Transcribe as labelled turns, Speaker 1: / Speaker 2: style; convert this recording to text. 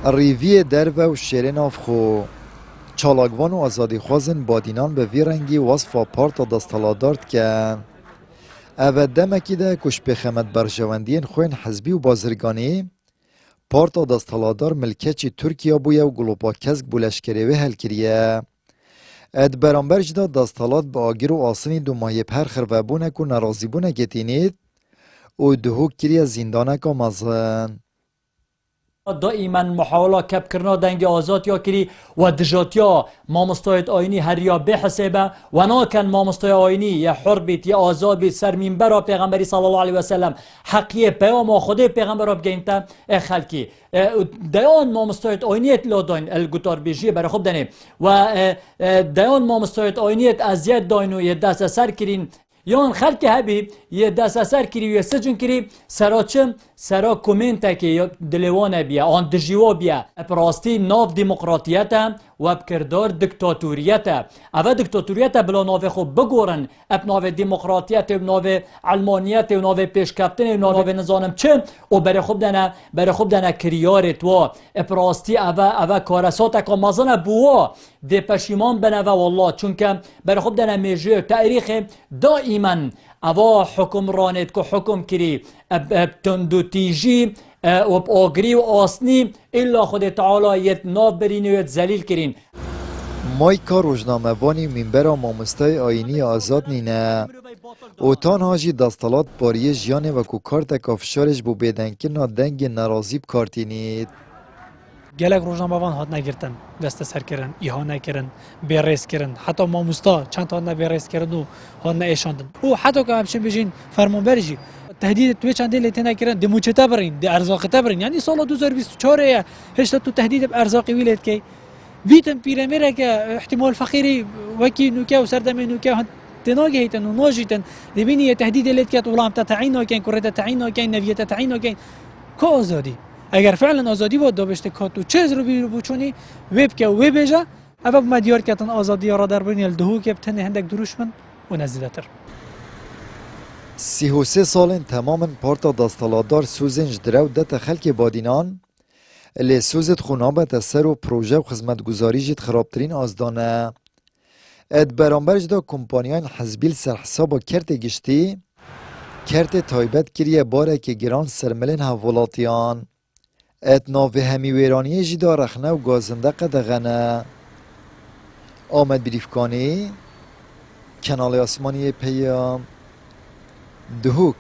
Speaker 1: ریوی درو و شیرین آف خو چالاگوان و آزادی خوازن بادینان به ویرنگی وصف و پارتا دستالادارد که او دمکی ده کش بخمت برجواندین خوین حزبی و بازرگانی پارتا دستالادار ملکچی ترکیه بویه و گلوپا کزگ بولشکری و هل کریه اد برانبرج دا دستالات با آگیر و آسنی دو ماهی پر خروابونه که نرازی بونه گتینید و دهوک کریه زندانه که مزن
Speaker 2: دائما محاوله کپ کرنا دنگ آزاد یا کری و دجاتیا مامستایت آینی هر یا به حسابه و ناکن مامستای آینی یا حر بیت یا آزاد بیت سر منبر پیغمبری صلی الله علیه و سلم حقیه پیام خود پیغمبر بگینتا خلکی دیان مامستایت آینیت لاداین الگوتار بیجی برای خوب دنه و دیان مامستایت آینیت ازیاد داین و یه دست سر کرین یان خلک هبی یه دست سر کری و سجن کری سراچم سرا کومنت که دلوانه بیا آن دجیوا بیا پراستی ناف دموکراتیت و بکردار دکتاتوریت اول دکتاتوریت بلا ناف خو بگورن اب ناف دموکراتیت و ناف علمانیت و ناف پیشکفتن و ناف نظام چه و برای خوب دنا کریارت و پراستی اول کارسات که مازن بوا ده پشیمان بنوه والله چون که برای خوب دنا میجه تاریخ دائما اوا حکمرانت که حکم کری تندو تیجی و آگری و آسنی الا خود تعالی یت ناف برین و یت زلیل کرین
Speaker 1: مایکا روزنامه وانی منبر مامستای آینی آزاد نینه او تانهاجی دستالات باریه جیانه و کو کارت کافشارش بو بیدنکن دنگ نرازیب کارتینید
Speaker 3: گلک روزنامه‌وان هات نگرتن دست سر کردن ایهانه کردن بیریس کردن حتی ماموستا چند تا نه بیریس کردن و هات نشاندن او حتی که همچین بجین فرمانبرجی تهدید توی چند لیت نکردن دموچتا برین د ارزاقتا برین یعنی سال 2024 هشت تو تهدید ارزاقی ویلت کی ویتن پیرامیر که احتمال فقیری وکی نوکه و سردم نوکه تناجي هيتن وناجيتن دبيني تهديد اللي تكات والله تعيين كان كرة تعيين كان نفية تعيين كان كآزادي اگر فعلا آزادی بود داشته کاتو چیز رو بیرو بچونی وب که وب بجا اول مدیار کتن آزادی را در بین الدهو که بتنی هندک دروشمن و نزدیکتر
Speaker 1: 33 سال تماما پارتا دستالادار سوزنج درو دت خلک بادینان لی سوزت خونابت سر و پروژه و خدمتگزاری جد خرابترین آزدانه اد برانبرج دا کمپانیان حزبیل سرحساب کرت گشتی کرت تایبت کریه باره که گران سرملین هفولاتیان اتناف همی ویرانیه جدا رخنه و گازنده قدغنه آمد بریفکانی کنال آسمانی پیام دهوک